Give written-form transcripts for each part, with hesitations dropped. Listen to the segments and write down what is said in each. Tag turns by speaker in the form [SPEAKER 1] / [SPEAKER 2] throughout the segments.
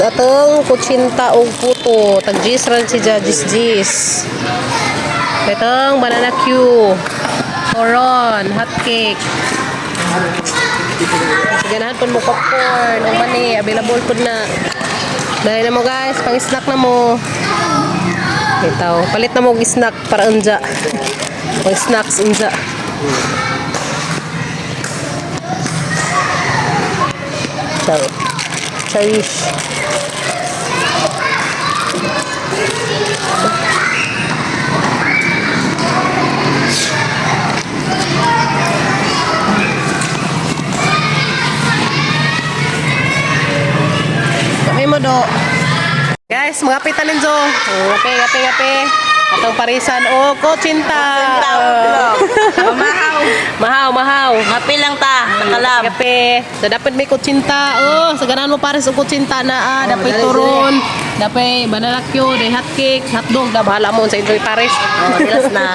[SPEAKER 1] atong kutsinta o puto. Tag-jis ran si jis. Itong banana Q. Coron, hot cake. Ganahan po mo popcorn. O mani, available po na. Dahil na mo guys, pang-snack na mo. Ito, palit na mo snack para unja. Pang-snacks unja. Cherish. Mo do. Guys, magapitan ninyo. Gapi. Atong parisan o kutsinta. Mahaw.
[SPEAKER 2] Ngapi lang ta, nakalam.
[SPEAKER 1] Gapi. So dapat may kutsinta. Oh, sa ganahan mo pares o kutsinta na dapat turon. Dapat banana Q, day hot cake, hotdog, da bahala mo sa inyo pares.
[SPEAKER 2] Oh, tilas na.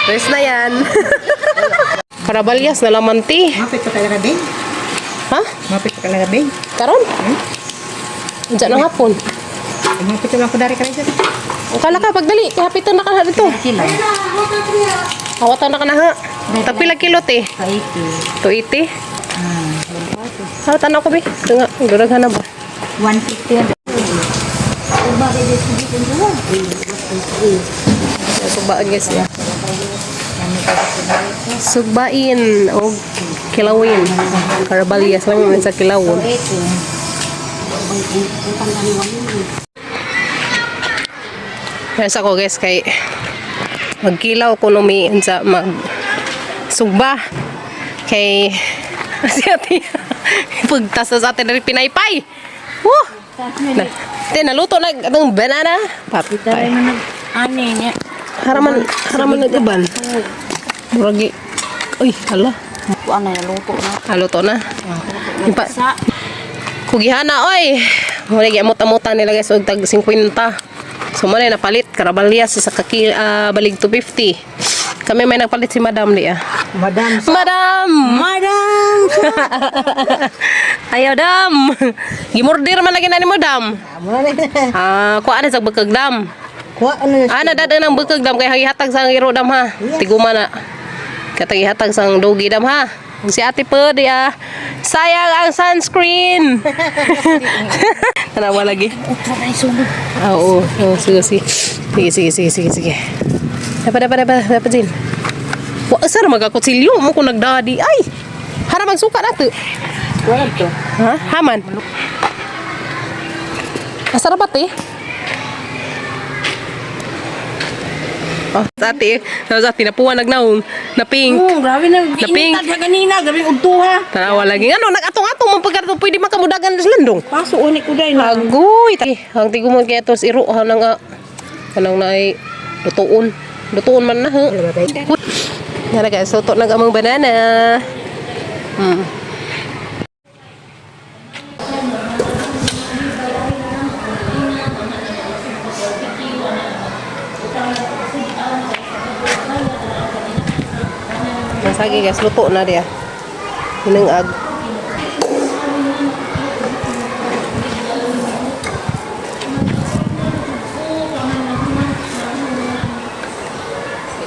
[SPEAKER 1] Pares na yan. Karabalyas na laman ti.
[SPEAKER 3] Mapit pa talaga, Beng.
[SPEAKER 1] Ha?
[SPEAKER 3] Mapit pa talaga, Beng.
[SPEAKER 1] Karon? Diyan ng hapon.
[SPEAKER 3] Mapit lang ko dari ka rin dyan.
[SPEAKER 1] Ang kala ka, pagdali. Kahapitan na ka na dito.
[SPEAKER 3] Kilo.
[SPEAKER 1] Hawatan na ka na ha. Tapila kilot eh.
[SPEAKER 3] Kaiti.
[SPEAKER 1] 280. Hawatan na ako be. Ito nga, duraghan na ba?
[SPEAKER 3] 150.
[SPEAKER 1] Sugbaan guys ya. Sugbain o kilawin. Karabalyas lang yun sa kilawin. Yes ako guys kay magkilaw ko numi sa mag sugba kay si ate pagtas sa atin dari pinaypay. Woo! Naluto na ang banana. Papitay.
[SPEAKER 2] Ani niya.
[SPEAKER 1] Haraman nag-iban. Muragi. Uy, hala.
[SPEAKER 2] Ano na luto na.
[SPEAKER 1] Haluto na. Kugihana oy. Muna gyamot-amutan nila guys og tag 50. So muna napalit karabalyas sa balig 250. Kami may nagpalit si Madam di ah. Madam. Ayo dam. Gimorder man lagi na ni Madam. Kuha na sa bekag dam. Nadada ng bekag dam kay hagihatag sang iro dam ha. Tiguma na. Katagihatag sang dogi dam ha. Si ate po di ah. Sayang ang sunscreen. Tanawa lagi. Oo. Sige. Dapat din. Wa sar magakutsilyo mo kung nagdadi. Ay. Hara magsuka nato.
[SPEAKER 3] Wala to.
[SPEAKER 1] Ha? Haman. Masarapat eh. Oh, sa ati napuwan nagnaong na pink.
[SPEAKER 2] Grabe na.
[SPEAKER 1] Naping.
[SPEAKER 2] Initad siya kanina. Grabe udtuha.
[SPEAKER 1] Tanawa lagi. Ano, nag-atong-atong mong pagkarato pwede makamudagan sa landong.
[SPEAKER 2] Paso unik ko dahil na.
[SPEAKER 1] Agoy. Ang tigumon kaya ito iro. Hanang na ay lutuon. Lutuon man na ha. Nara guys, soto na gamang banana. Masagi guys, luto na dia. Hinangag.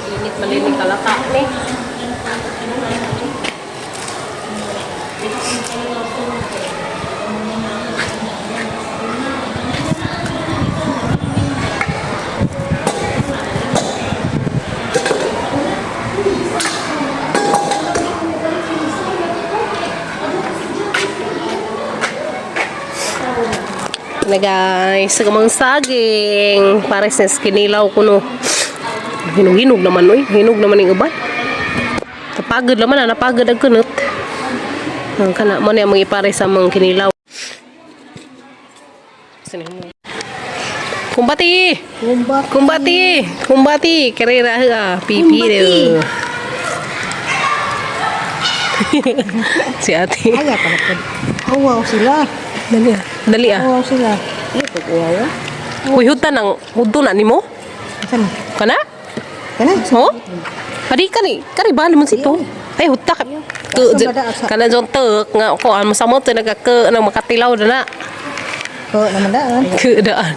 [SPEAKER 1] Init malinig kalata ni. Na guys, sagamang saging para sa kinilaw ko no. Hinog naman oy, hinog naman yung uban. Napagod naman, napagod ang kunot. Ang kana mo na mga ipare sa mga kinilaw. Kumbati, karera pipi deh. Si ate.
[SPEAKER 3] Kaya pala po. Wow sila.
[SPEAKER 1] Dali ah.
[SPEAKER 3] Wow sila. Ito kuya ya.
[SPEAKER 1] Uy, hudo na ni mo?
[SPEAKER 3] Saan?
[SPEAKER 1] Kana? Oh? Adi kari bali mo sito. Ay huta ka. Kana jon tek nga ko an masamot na nagka nang makatilaw na.
[SPEAKER 3] Ko naman daan.
[SPEAKER 1] Keadaan.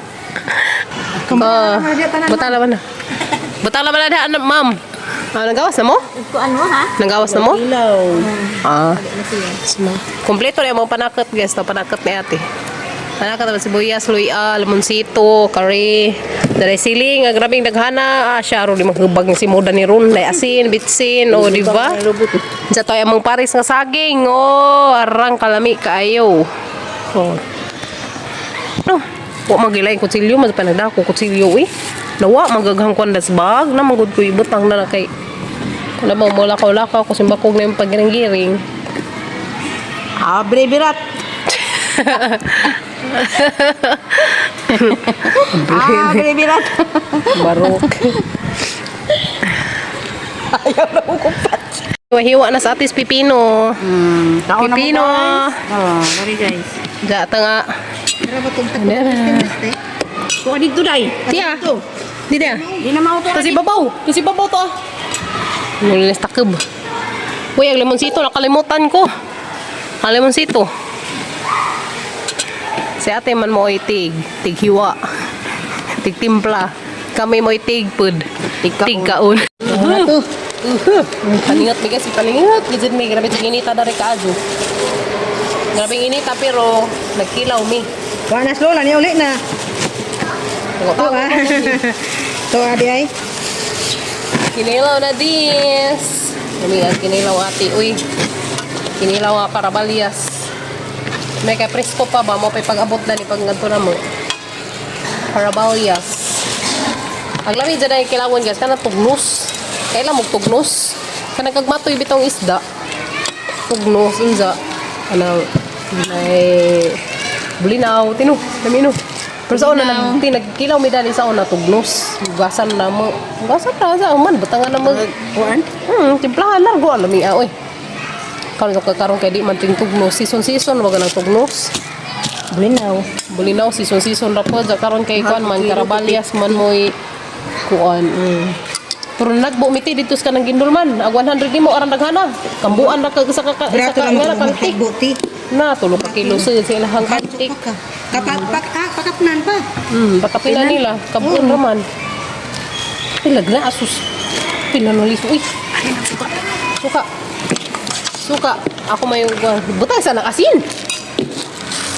[SPEAKER 3] Dia tanan.
[SPEAKER 1] Betala mana? Betala mana ada anak mam? Nanggawas na mo?
[SPEAKER 2] Kuan mo ha?
[SPEAKER 1] Nanggawas na mo?
[SPEAKER 3] Ilaw.
[SPEAKER 1] Ah. Senang. Kompleto na yung mga panakot guys. Ito panakot ni ate. Panakot na sibuyas, luya, lemonsito, curry. Dari siling, grabing daghana. Siya ro di maghubag ni si Moda ni Ron. Day asin, bitsin, o di ba? Sa to among paris nga saging. Oh, arang kalami kaayo. Oh. No. Wa magilay kutsilyo, mas panagdako kutsilyo eh. Nawa magaghang kondas bag na magud ko ibutang na kay wala mo mula ko ko simbakog na yung paggiring-giring.
[SPEAKER 2] Abre birat. Abre birat.
[SPEAKER 1] Barok.
[SPEAKER 2] Ayaw na ko kumpat.
[SPEAKER 1] Hiwa na sa atis pipino.
[SPEAKER 2] Taon na mo
[SPEAKER 1] Pipino.
[SPEAKER 2] guys. Oh, dari guys.
[SPEAKER 1] Ja tanga.
[SPEAKER 3] Pero batong
[SPEAKER 2] Kuha dito day.
[SPEAKER 1] Tiya. Di dia.
[SPEAKER 2] Di na mauto.
[SPEAKER 1] Kasi babaw. Kasi babaw to. Nulis takeb. Uy, ang lemonsito nakalimutan ko. Ang lemonsito. Si ate man mo itig, tighiwa. Tigtimpla. Kami mo itig pud. Tigkaon.
[SPEAKER 3] Ano to?
[SPEAKER 1] Paningat bigas, paningat. Gizid mi, grabe tig inita dari kaadyo. Grabe inita pero nagkilaw mi.
[SPEAKER 3] Wa na slow ni uli na.
[SPEAKER 1] Tengok
[SPEAKER 3] To ah. To adi ay.
[SPEAKER 1] Kinilaw na dis. Kami ang kinilaw ate. Uy. Kinilaw nga karabalias. May kay presko pa ba? Mo pa pag-abot na ni pag ngadto na mo. Karabalias. Ang lamig dyan ay kilawon guys. Kana tugnos. Kailan mo tugnos? Kana kagmatoy bitong isda. Tugnos. Unza. Anang may bulinaw. Tino. Namino. Pero sa una nagkilaw mi dali sa una tugnos. Gasan na mo. Gasan na sa man batangan na mo.
[SPEAKER 2] Kuan?
[SPEAKER 1] Timplahan largo alam mi oy. Karon ka karon kay di man ting tugnos season wag nang tugnos. Bulinaw season ra po karon kay kuan man karabalias man moy kuan. Pero nagbo miti dito sa kanang gindol man. Ag 100 nimo aran daghana. Kambuan ra ka sa ka nga kantik.
[SPEAKER 3] Buti.
[SPEAKER 1] Na tulo ka kilo sa ilahang kantik.
[SPEAKER 3] Pakapnan pa.
[SPEAKER 1] Patapila nila, kabuon raman. Pilag na asus. Pila no liso. Uy. Suka. Ako may butang sana asin.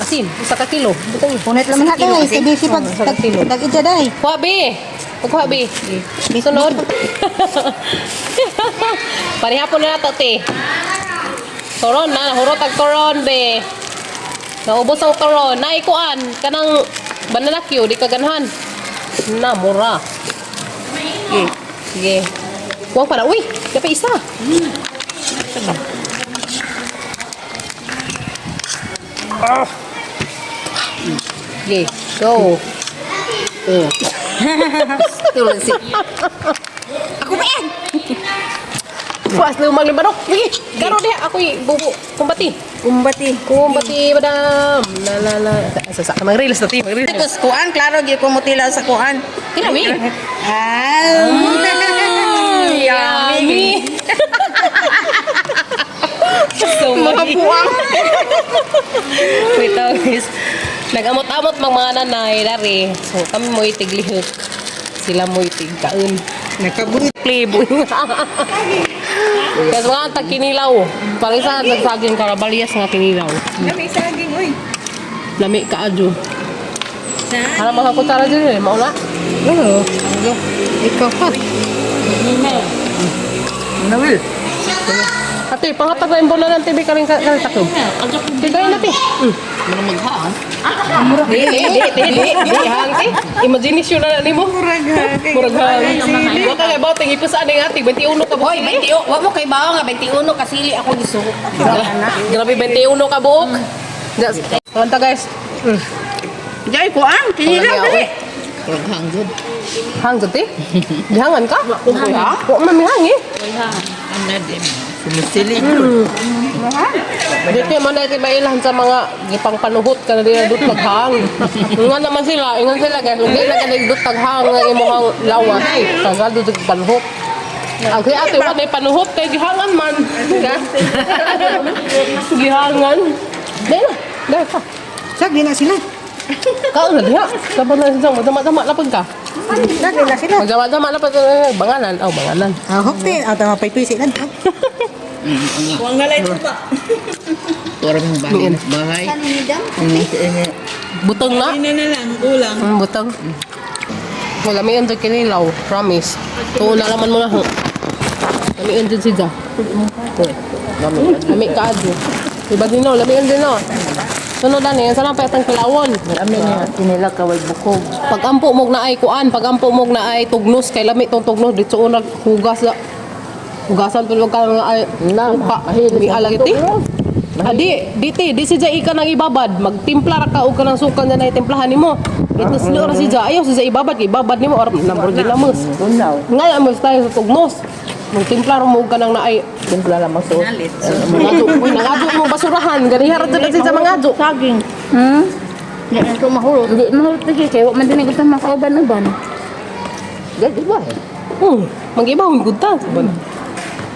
[SPEAKER 1] Asin, 1 kilo. Butang.
[SPEAKER 3] Punit naman na dai. Sige pag tag-ija dai.
[SPEAKER 1] Kuha be. Kuha be. Sunod. Parihapon na nato te. Toron na, hurot ang toron be. Naubos ang toron. Naikuan. Kanang bananakyo, di kaganhan. Na, mura. Sige. Huwag pa na. Uy, dapat isa. Sige, go.
[SPEAKER 2] Ako ba yan?
[SPEAKER 1] Puas lumang limanok. Sige, garo dia. Ako bubu. Kumbati. Kumbati, madam. La. Sasak ka ng reels na ti.
[SPEAKER 2] Tapos kuan, klaro gyud ko mutilaw sa kuan.
[SPEAKER 1] Kinawi.
[SPEAKER 2] Yummy.
[SPEAKER 1] So,
[SPEAKER 2] Makapuang.
[SPEAKER 1] wait guys. Nag-amot-amot mga nanay, dari. So, kami mo itiglihok. Sila mo itigkaon.
[SPEAKER 3] Nakabuti.
[SPEAKER 1] Playboy. Kasi mga tag kinilaw. Parisa nagsaging karabalias nga kinilaw.
[SPEAKER 3] Lami saging oy.
[SPEAKER 1] Lami ka adyo. Harap mga kutsara dyan eh. Maula.
[SPEAKER 3] Oo. Ikaw pa. Nawil.
[SPEAKER 1] Ate, pangatag na yung bola ng TV ka rin takob. Tigayin natin.
[SPEAKER 2] Ano maghaan?
[SPEAKER 1] Di, hangti. Imagination na ni mo. Murag hangti. Huwag ka nga ba, tingin po saan yung ate. 21 ka buok.
[SPEAKER 2] Hoy, 21. Wa mo kay bawo nga 21 kasili ako gisuko.
[SPEAKER 1] Grabe, 21 ka buok. Kanta guys.
[SPEAKER 2] Jay kuan, kinilaw dali.
[SPEAKER 1] Hang gud eh. Dihangan ka? Wa man mi hang eh.
[SPEAKER 2] Sumusili.
[SPEAKER 1] Dito man dati ba ilan sa mga gipang panuhot ka na dito dut taghang. Nga naman sila, ingon sila guys, hindi na kanang dut taghang nga imong lawas. Tagal dut panuhot. Ang kaya ate wa na panuhot kay gihangan man. Gihangan. Dai pa.
[SPEAKER 3] Sag di na sila.
[SPEAKER 1] Kau na diha. Sabar na sila. Magdama-dama lapag ka.
[SPEAKER 3] Lagi na sila.
[SPEAKER 1] Magdama-dama lapag ka. Banganan. Oh, banganan.
[SPEAKER 3] Hukti. Ata mapaypisi lang.
[SPEAKER 2] Huwag nga lang ito ba? Orang bahay.
[SPEAKER 1] Butong na.
[SPEAKER 2] na lang, kulang.
[SPEAKER 1] Butong. Lamian dyan kinilaw. Promise. Kung nalaman mo na. Lamian dyan si Ja. Lami ka adyo. Diba din no? Lamian din no? Sunod na yan. Saan ang petang kilawon?
[SPEAKER 3] Amin niya. Kinila kaway bukog.
[SPEAKER 1] Pag-ampo mo na ay kuan. Pag-ampo mo na ay tugnos. Kay lami tong tugnos. Dito unag hugas na. Hugasan pero wag ka nga ay suka. May alagiti. Di si Ja ika nang ibabad. Magtimpla ra ka og kanang suka na itimplahan nimo. Ito sila ora si Ja. Ayaw si Ja ibabad kay ibabad nimo or number ginamos.
[SPEAKER 3] Unaw.
[SPEAKER 1] Nga mo tayo sa tugnos. Magtimpla ra mo og kanang naay
[SPEAKER 3] Timpla lang masuot.
[SPEAKER 1] mangadyo. Uy, nangadyo mo basurahan. Ganihara dala si Ja mangadyo.
[SPEAKER 3] Saging. Yan ito mahulog. Hindi mahulog lagi. Kaya wag man din ito makauban-uban. Gadi ba?
[SPEAKER 1] Mag-ibahon gud ta.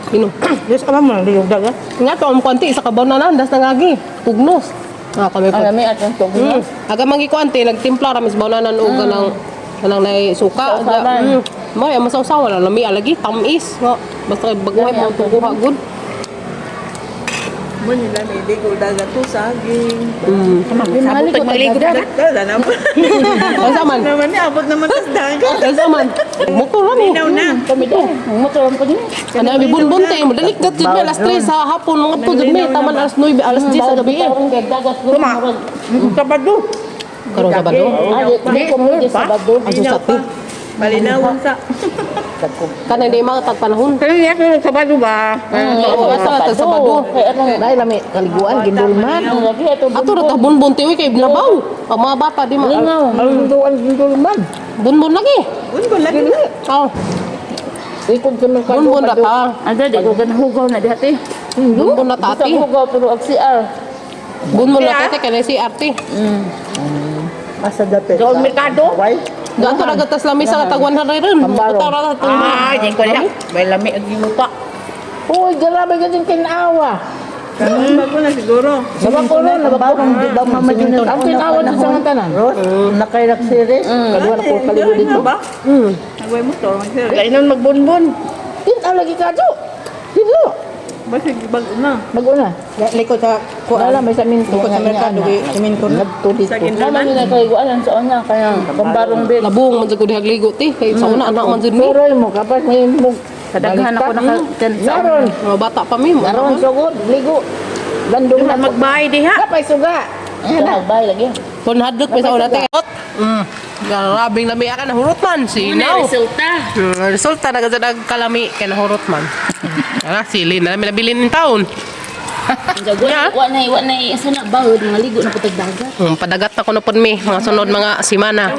[SPEAKER 1] Pino.
[SPEAKER 3] Yes, alam mo, liyog dagat.
[SPEAKER 1] Nga to ang kwanti sa kabaw na landas nangagi. Tugnos. Kami pa.
[SPEAKER 3] Alami at yung tugnos.
[SPEAKER 1] Aga mangi kuante nagtimpla ra mis bawnanan og kanang nay suka.
[SPEAKER 3] Sausawan.
[SPEAKER 1] Mo ay masawsaw wala lami alagi tamis. Nga basta baguhay mo tukuha gud.
[SPEAKER 4] Mo nila may ligo dagat to saging.
[SPEAKER 3] Sabot at maligo dagat.
[SPEAKER 4] Dala na po.
[SPEAKER 1] Asa man?
[SPEAKER 4] Naman ni abot naman tas dagat.
[SPEAKER 1] Asa man? Motor ra mo.
[SPEAKER 4] Minaw na.
[SPEAKER 3] Kami din. Motoran pa din.
[SPEAKER 1] Ana mi bunbun tay mo dalit gat jud alas 3 sa hapon nga to jud may taman alas 9 alas 10 sa gabi.
[SPEAKER 3] Tuma. Sabado.
[SPEAKER 1] Karon sa bado.
[SPEAKER 3] Hindi ko mo di sabado.
[SPEAKER 1] Aso sa ti.
[SPEAKER 4] Malinawon sa.
[SPEAKER 1] Kana di mga tagpanahon.
[SPEAKER 3] Kaya niya kung sabado ba?
[SPEAKER 1] Oo, asa ta sa bado.
[SPEAKER 3] Kaya dahil lami kaliguan, gindulman.
[SPEAKER 1] Ato ra ta bunbun tay kay labaw. Ang mga bata di ma
[SPEAKER 3] Alunduan, gindulman.
[SPEAKER 1] bunbun lagi.
[SPEAKER 4] Unbon lagi na.
[SPEAKER 1] Oh,
[SPEAKER 3] Ikon sa merkado.
[SPEAKER 1] bunbun ra ta.
[SPEAKER 3] Ada di ko hugaw na dihati.
[SPEAKER 1] Bunbun na
[SPEAKER 3] Sa
[SPEAKER 1] tati.
[SPEAKER 3] hugaw pero FCR.
[SPEAKER 1] Bunbun na tati kay si arte.
[SPEAKER 3] Asa dapit. Sa merkado?
[SPEAKER 1] Gato ra gatas lami sa tag 100 ron.
[SPEAKER 3] Pambaro.
[SPEAKER 1] Utaw ra ta.
[SPEAKER 3] Di ko na. May lami ang ginuta. Uy, grabe ka din kinawa.
[SPEAKER 4] Kanon ba ko na siguro.
[SPEAKER 3] Nabakuro, di ba mamadyo na. Ang kinawa sa mga tanan. Nakairak series. Kadua na po kaligo
[SPEAKER 4] Ano
[SPEAKER 3] dito.
[SPEAKER 4] ba? Nagway motor man sir.
[SPEAKER 3] Kainan magbunbun. Tin lagi ka do. Dito.
[SPEAKER 4] Basta bago na.
[SPEAKER 3] Maguna. Likod sa kuala may saminto. Likod sa merkado saminto. Nagto dito.
[SPEAKER 4] Sa gindulan.
[SPEAKER 3] Naman nila kay kuala sa onya kaya pambarong bil.
[SPEAKER 1] Labong man jud ko dihag ligo ti kay sa una anak man jud mi.
[SPEAKER 3] Pero mo kapag may mo kadaghan ako naka naron.
[SPEAKER 1] Mga bata pa mi.
[SPEAKER 3] Naron sugod ligo. Gandong na
[SPEAKER 4] Magbay diha.
[SPEAKER 3] kapay suga. Magbay lagi.
[SPEAKER 1] 100 peso na ti. Grabing lami ka nahurot man sinaw.
[SPEAKER 3] Resulta.
[SPEAKER 1] Resulta na gud kalami kay nahurot man. Ala sili na mi nabilin in taon. Yeah.
[SPEAKER 3] Wa na asa na bawod maligo na putag dagat.
[SPEAKER 1] Padagat na ko na pod mi mga sunod mga simana.